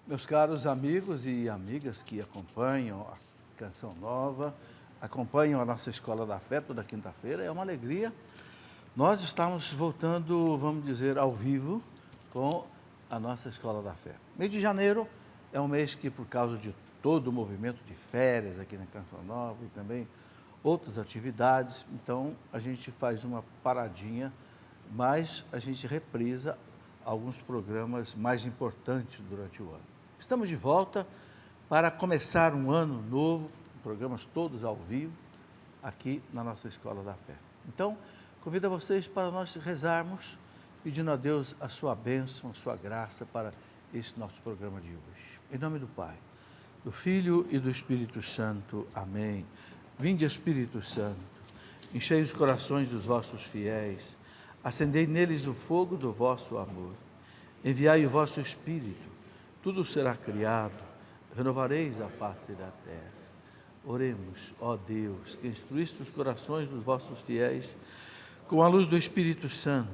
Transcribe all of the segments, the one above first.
Meus caros amigos e amigas que acompanham a Canção Nova, acompanham a nossa Escola da Fé toda quinta-feira, é uma alegria. Nós estamos voltando, vamos dizer, ao vivo com a nossa Escola da Fé. Mês de janeiro é um mês que, por causa de todo o movimento de férias aqui na Canção Nova e também outras atividades, então a gente faz uma paradinha, mas a gente reprisa alguns programas mais importantes durante o ano. Estamos de volta para começar um ano novo, programas todos ao vivo, aqui na nossa Escola da Fé. Então, convido a vocês para nós rezarmos, pedindo a Deus a sua bênção, a sua graça para esse nosso programa de hoje. Em nome do Pai, do Filho e do Espírito Santo. Amém. Vinde, Espírito Santo, enchei os corações dos vossos fiéis, acendei neles o fogo do vosso amor. Enviai o vosso Espírito, tudo será criado, renovareis a face da terra. Oremos, ó Deus, que instruíste os corações dos vossos fiéis com a luz do Espírito Santo.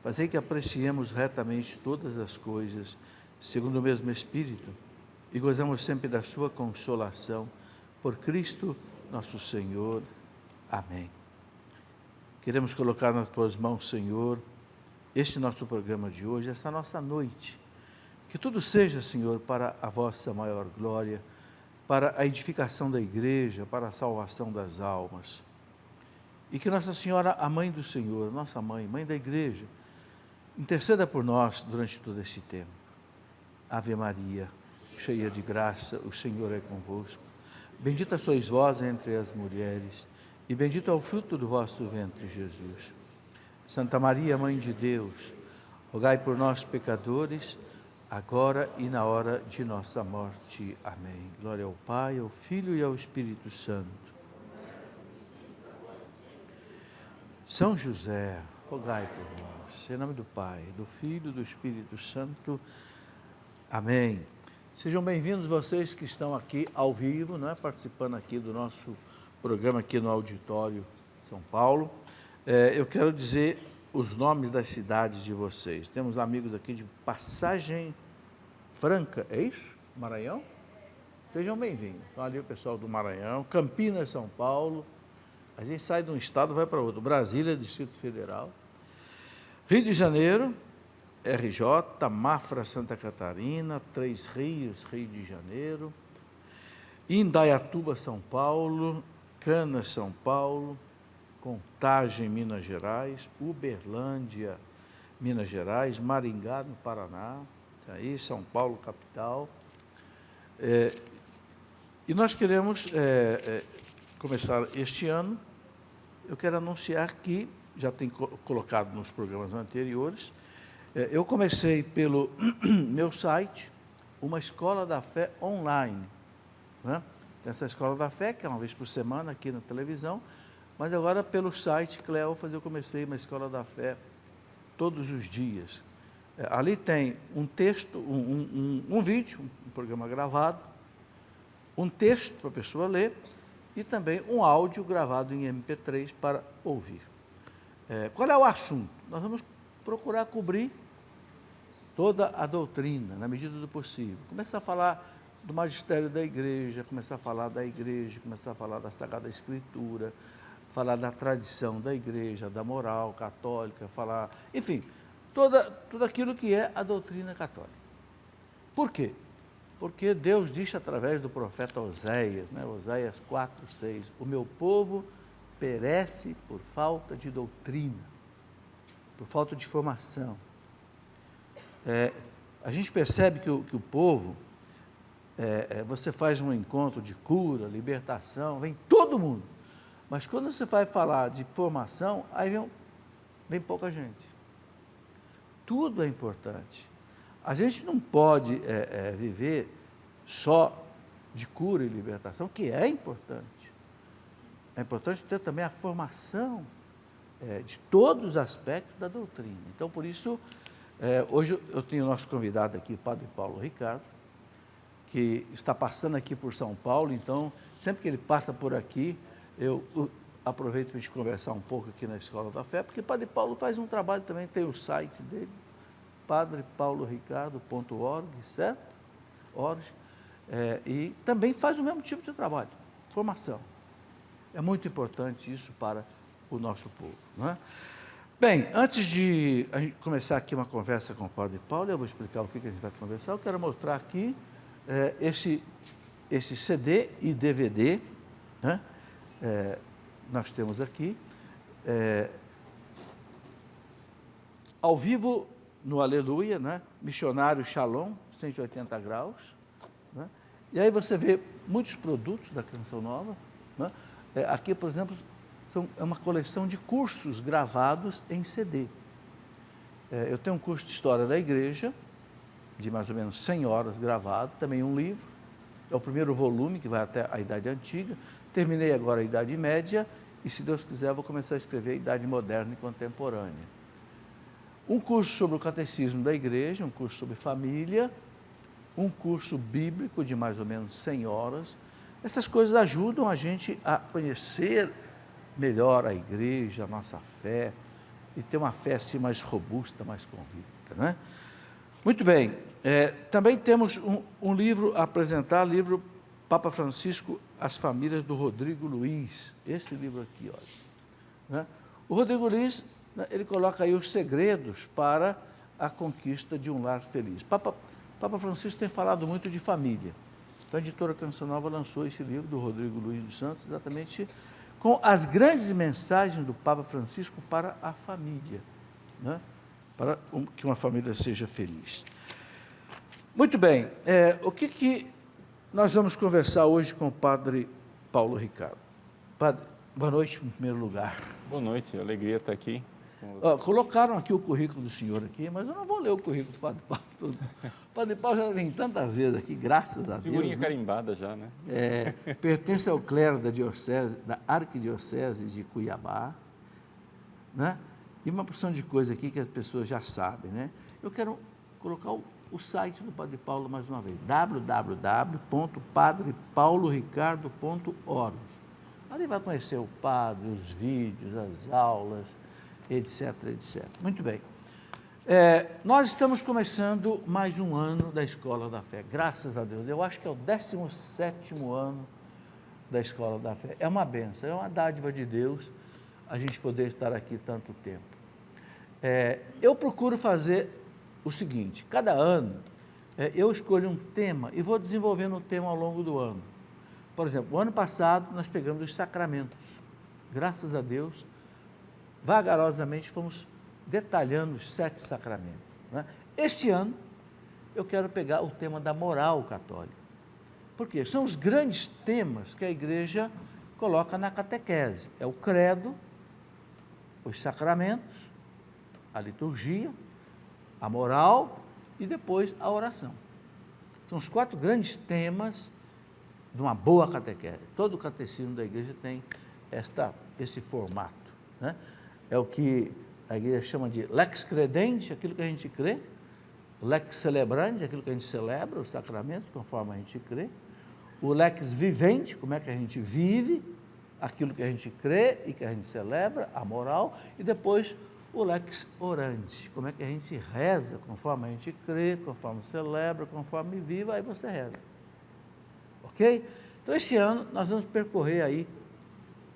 Fazei que apreciemos retamente todas as coisas, segundo o mesmo Espírito, e gozamos sempre da sua consolação. Por Cristo nosso Senhor. Amém. Queremos colocar nas tuas mãos, Senhor, este nosso programa de hoje, esta nossa noite. Que tudo seja, Senhor, para a vossa maior glória, para a edificação da igreja, para a salvação das almas. E que Nossa Senhora, a Mãe do Senhor, nossa Mãe, Mãe da igreja, interceda por nós durante todo este tempo. Ave Maria, cheia de graça, o Senhor é convosco. Bendita sois vós entre as mulheres, e bendito é o fruto do vosso ventre, Jesus. Santa Maria, Mãe de Deus, rogai por nós, pecadores, agora e na hora de nossa morte. Amém. Glória ao Pai, ao Filho e ao Espírito Santo. São José, rogai por nós. Em nome do Pai, do Filho e do Espírito Santo. Amém. Sejam bem-vindos vocês que estão aqui ao vivo, não é? Participando aqui do nosso programa aqui no Auditório São Paulo. Eu quero dizer os nomes das cidades de vocês. Temos amigos aqui de Passagem Franca, é isso? Maranhão? Sejam bem-vindos. Então, ali o pessoal do Maranhão, Campinas, São Paulo. A gente sai de um estado e vai para outro. Brasília, Distrito Federal. Rio de Janeiro, RJ, Mafra, Santa Catarina, Três Rios, Rio de Janeiro. Indaiatuba, São Paulo. Canas, São Paulo. Contagem, Minas Gerais, Uberlândia, Minas Gerais, Maringá, no Paraná, aí São Paulo, capital. E nós queremos começar este ano. Eu quero anunciar que, já tem colocado nos programas anteriores, eu comecei pelo meu site, uma Escola da Fé online. Né? Tem essa Escola da Fé, que é uma vez por semana aqui na televisão, mas agora pelo site Cleófas eu comecei uma Escola da Fé todos os dias. Ali tem um texto, um vídeo, um programa gravado, um texto para a pessoa ler e também um áudio gravado em MP3 para ouvir. Qual é o assunto? Nós vamos procurar cobrir toda a doutrina, na medida do possível. Começar a falar do magistério da igreja, começar a falar da igreja, começar a falar da Sagrada Escritura, falar da tradição da igreja, da moral católica, falar, enfim, tudo aquilo que é a doutrina católica. Por quê? Porque Deus disse através do profeta Oséias, né? Oséias 4:6, o meu povo perece por falta de doutrina, por falta de formação. A gente percebe que o povo, você faz um encontro de cura, libertação, vem todo mundo. Mas quando você vai falar de formação, aí vem pouca gente. Tudo é importante. A gente não pode viver só de cura e libertação, que é importante. É importante ter também a formação de todos os aspectos da doutrina. Então, por isso, hoje eu tenho o nosso convidado aqui, o Padre Paulo Ricardo, que está passando aqui por São Paulo, então, sempre que ele passa por aqui, eu aproveito para a gente conversar um pouco aqui na Escola da Fé, porque o Padre Paulo faz um trabalho também, tem o site dele, padrepauloricardo.org, certo? e também faz o mesmo tipo de trabalho, formação. É muito importante isso para o nosso povo, não é? Bem, antes de a gente começar aqui uma conversa com o Padre Paulo, eu vou explicar o que a gente vai conversar. Eu quero mostrar aqui esse CD e DVD, né? Nós temos aqui, ao vivo no Aleluia, né? Missionário Shalom, 180 graus. Né? E aí você vê muitos produtos da Canção Nova. Né? Aqui, por exemplo, é uma coleção de cursos gravados em CD. Eu tenho um curso de História da Igreja, de mais ou menos 100 horas gravado, também um livro. É o primeiro volume, que vai até a Idade Antiga. Terminei agora a Idade Média e, se Deus quiser, vou começar a escrever a Idade Moderna e Contemporânea. Um curso sobre o Catecismo da Igreja, um curso sobre família, um curso bíblico de mais ou menos 100 horas. Essas coisas ajudam a gente a conhecer melhor a igreja, a nossa fé, e ter uma fé assim mais robusta, mais convicta, né? Muito bem, também temos um livro a apresentar, livro Papa Francisco, As Famílias, do Rodrigo Luiz, esse livro aqui, olha. Né? O Rodrigo Luiz, ele coloca aí os segredos para a conquista de um lar feliz. Papa Francisco tem falado muito de família, então a editora Canção Nova lançou esse livro do Rodrigo Luiz dos Santos, exatamente com as grandes mensagens do Papa Francisco para a família, né? Para que uma família seja feliz. Muito bem, o que nós vamos conversar hoje com o Padre Paulo Ricardo? Padre, boa noite, em primeiro lugar. Boa noite, alegria estar aqui. Colocaram aqui o currículo do senhor aqui, mas eu não vou ler o currículo do Padre Paulo todo. O Padre Paulo já vem tantas vezes aqui, graças a Deus. Figurinha carimbada já, né? Pertence ao clero da Arquidiocese de Cuiabá, né? E uma porção de coisa aqui que as pessoas já sabem, né? Eu quero colocar o site do Padre Paulo mais uma vez, www.padrepauloricardo.org. Ali vai conhecer o padre, os vídeos, as aulas, etc, etc. Muito bem. Nós estamos começando mais um ano da Escola da Fé, graças a Deus. Eu acho que é o 17º ano da Escola da Fé. É uma bênção, é uma dádiva de Deus a gente poder estar aqui tanto tempo. Eu procuro fazer o seguinte, cada ano eu escolho um tema e vou desenvolvendo o tema ao longo do ano. Por exemplo, o ano passado nós pegamos os sacramentos. Graças a Deus, vagarosamente fomos detalhando os 7 sacramentos. Né? Este ano, eu quero pegar o tema da moral católica. Por quê? São os grandes temas que a igreja coloca na catequese. É o credo, os sacramentos, a liturgia, a moral e depois a oração. São os 4 grandes temas de uma boa catequese. Todo o catecismo da igreja tem esse formato, né? É o que a igreja chama de lex credente, aquilo que a gente crê, lex celebrandi, aquilo que a gente celebra, os sacramentos, conforme a gente crê, o lex vivente, como é que a gente vive, aquilo que a gente crê e que a gente celebra, a moral, e depois o lex orandi, como é que a gente reza, conforme a gente crê, conforme celebra, conforme vive, aí você reza. Ok? Então, esse ano, nós vamos percorrer aí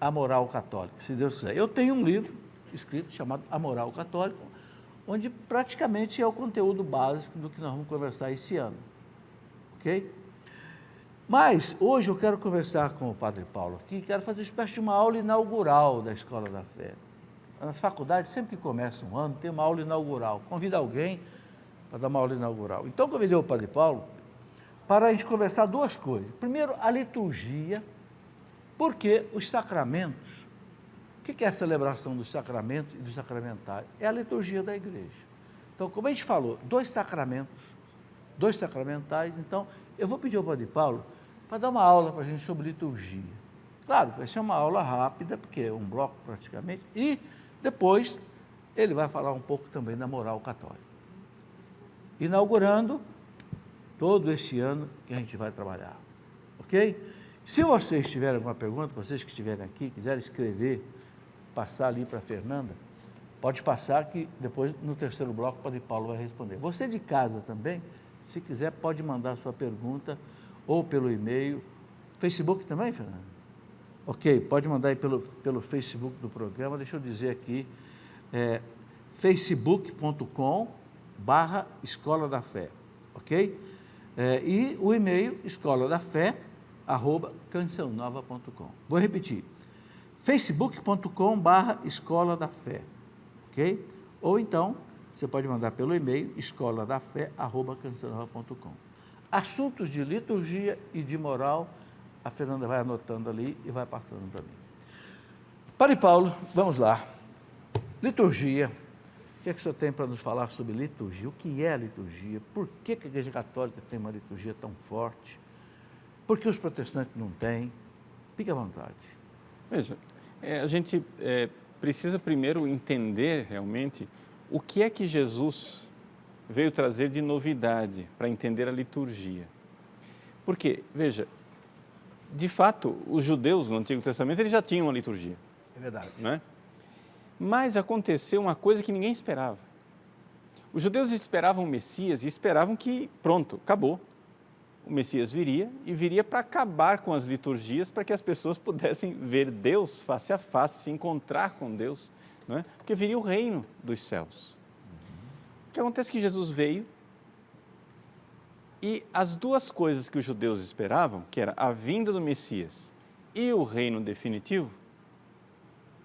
a moral católica, se Deus quiser. Eu tenho um livro escrito chamado A Moral Católica, onde praticamente é o conteúdo básico do que nós vamos conversar esse ano. Ok? Mas, hoje eu quero conversar com o Padre Paulo aqui, quero fazer uma espécie de uma aula inaugural da Escola da Fé. Nas faculdades, sempre que começa um ano, tem uma aula inaugural. Convida alguém para dar uma aula inaugural. Então, convidei o Padre Paulo para a gente conversar 2 coisas. Primeiro, a liturgia, porque os sacramentos, o que é a celebração dos sacramentos e dos sacramentais? É a liturgia da igreja. Então, como a gente falou, 2 sacramentos, 2 sacramentais, então, eu vou pedir ao Padre Paulo para dar uma aula para a gente sobre liturgia. Claro, vai ser uma aula rápida, porque é um bloco praticamente, e depois ele vai falar um pouco também da moral católica. Inaugurando todo este ano que a gente vai trabalhar, ok? Se vocês tiverem alguma pergunta, vocês que estiverem aqui, quiserem escrever, passar ali para a Fernanda, pode passar que depois no terceiro bloco o Padre Paulo vai responder. Você de casa também, Se quiser, pode mandar a sua pergunta ou pelo e-mail. Facebook também, Fernando? Ok, pode mandar aí pelo Facebook do programa. Deixa eu dizer aqui, facebook.com/Escola da Fé, ok? E o e-mail, escoladafé@cançãonova.com. Vou repetir, facebook.com/Escola da Fé, ok? Ou então, você pode mandar pelo e-mail, escoladafé@cançãonova.com. Assuntos de liturgia e de moral, a Fernanda vai anotando ali e vai passando para mim. Padre Paulo, vamos lá. Liturgia. O que é que o senhor tem para nos falar sobre liturgia? O que é a liturgia? Por que a Igreja Católica tem uma liturgia tão forte? Por que os protestantes não têm? Fique à vontade. Veja, a gente precisa primeiro entender realmente o que é que Jesus veio trazer de novidade para entender a liturgia. Porque, veja, de fato, os judeus no Antigo Testamento eles já tinham uma liturgia. É verdade. Não é? Mas aconteceu uma coisa que ninguém esperava. Os judeus esperavam o Messias e esperavam que, pronto, acabou. O Messias viria e viria para acabar com as liturgias, para que as pessoas pudessem ver Deus face a face, se encontrar com Deus, não é? Porque viria o reino dos céus. O que acontece é que Jesus veio e as duas coisas que os judeus esperavam, que era a vinda do Messias e o reino definitivo,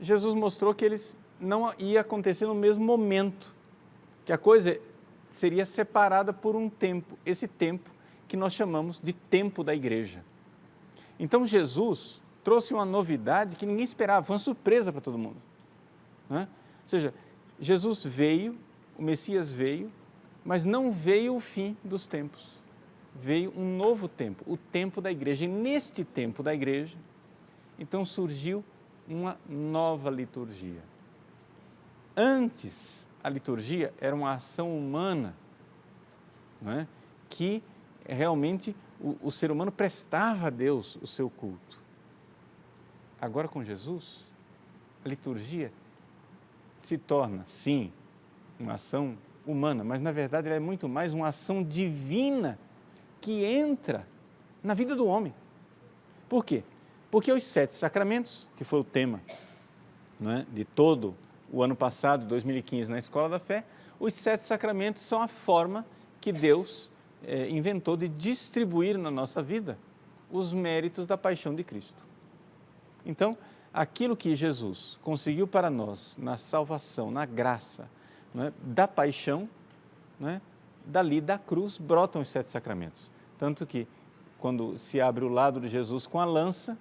Jesus mostrou que eles não ia acontecer no mesmo momento, que a coisa seria separada por um tempo, esse tempo que nós chamamos de tempo da igreja. Então Jesus trouxe uma novidade que ninguém esperava, foi uma surpresa para todo mundo. Não é? Ou seja, Jesus veio, o Messias veio, mas não veio o fim dos tempos. Veio um novo tempo, o tempo da igreja. E neste tempo da igreja, então surgiu uma nova liturgia. Antes, a liturgia era uma ação humana, não é? Que realmente o ser humano prestava a Deus o seu culto. Agora, com Jesus, a liturgia se torna, sim, uma ação humana, mas na verdade ela é muito mais uma ação divina que entra na vida do homem. Por quê? Porque os 7 sacramentos, que foi o tema, não é, de todo o ano passado, 2015, na Escola da Fé, os 7 sacramentos são a forma que Deus inventou de distribuir na nossa vida os méritos da paixão de Cristo. Então, aquilo que Jesus conseguiu para nós na salvação, na graça, não é, da paixão, não é, dali da cruz brotam os 7 sacramentos. Tanto que, quando se abre o lado de Jesus com a lança,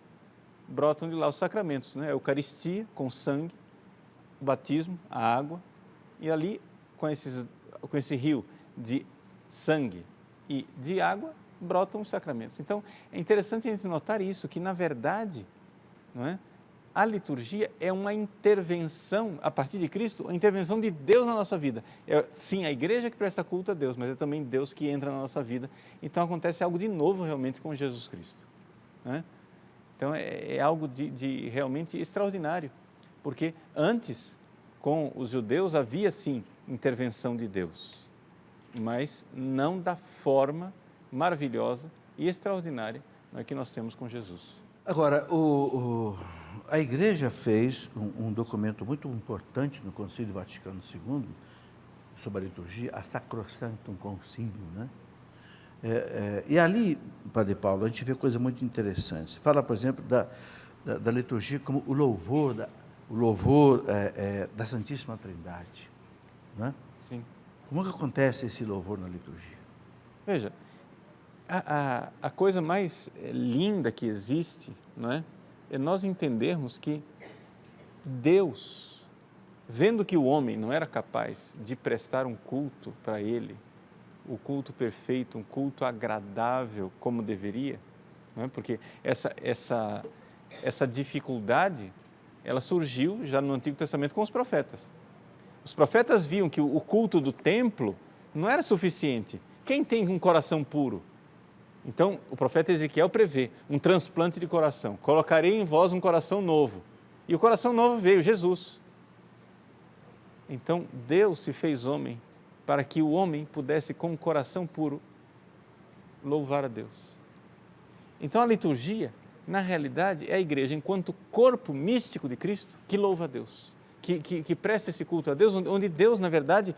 brotam de lá os sacramentos, né? A Eucaristia com sangue, o batismo, a água, e ali, com esse rio de sangue e de água, brotam os sacramentos. Então, é interessante a gente notar isso, que na verdade, não é? A liturgia é uma intervenção, a partir de Cristo, a intervenção de Deus na nossa vida. É, sim, a igreja que presta culto a Deus, mas é também Deus que entra na nossa vida. Então, acontece algo de novo realmente com Jesus Cristo. Não é? Então, é algo de realmente extraordinário, porque antes, com os judeus, havia sim intervenção de Deus, mas não da forma maravilhosa e extraordinária que nós temos com Jesus. Agora, a Igreja fez um documento muito importante no Concílio Vaticano II, sobre a liturgia, a Sacrosanctum Concilium, né? E ali, Padre Paulo, a gente vê coisa muito interessante. Você fala, por exemplo, da liturgia como o louvor da Santíssima Trindade, né? Sim. Como que acontece esse louvor na liturgia? Veja, a coisa mais linda que existe, não é? É nós entendermos que Deus, vendo que o homem não era capaz de prestar um culto para Ele, o culto perfeito, um culto agradável como deveria, não é? Porque essa dificuldade, ela surgiu já no Antigo Testamento com os profetas. Os profetas viam que o culto do templo não era suficiente. Quem tem um coração puro? Então, o profeta Ezequiel prevê um transplante de coração. Colocarei em vós um coração novo. E o coração novo veio, Jesus. Então, Deus se fez homem para que o homem pudesse, com um coração puro, louvar a Deus. Então a liturgia, na realidade, é a igreja enquanto corpo místico de Cristo que louva a Deus, que presta esse culto a Deus, onde Deus, na verdade,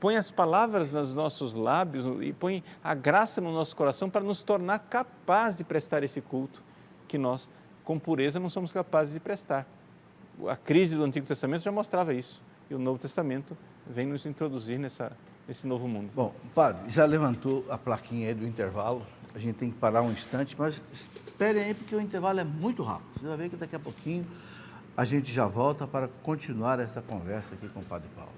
põe as palavras nos nossos lábios e põe a graça no nosso coração para nos tornar capazes de prestar esse culto que nós, com pureza, não somos capazes de prestar. A crise do Antigo Testamento já mostrava isso, e o Novo Testamento vem nos introduzir nesse novo mundo. Bom, padre, já levantou a plaquinha aí do intervalo, a gente tem que parar um instante, mas esperem aí porque o intervalo é muito rápido. Você vai ver que daqui a pouquinho a gente já volta para continuar essa conversa aqui com o Padre Paulo.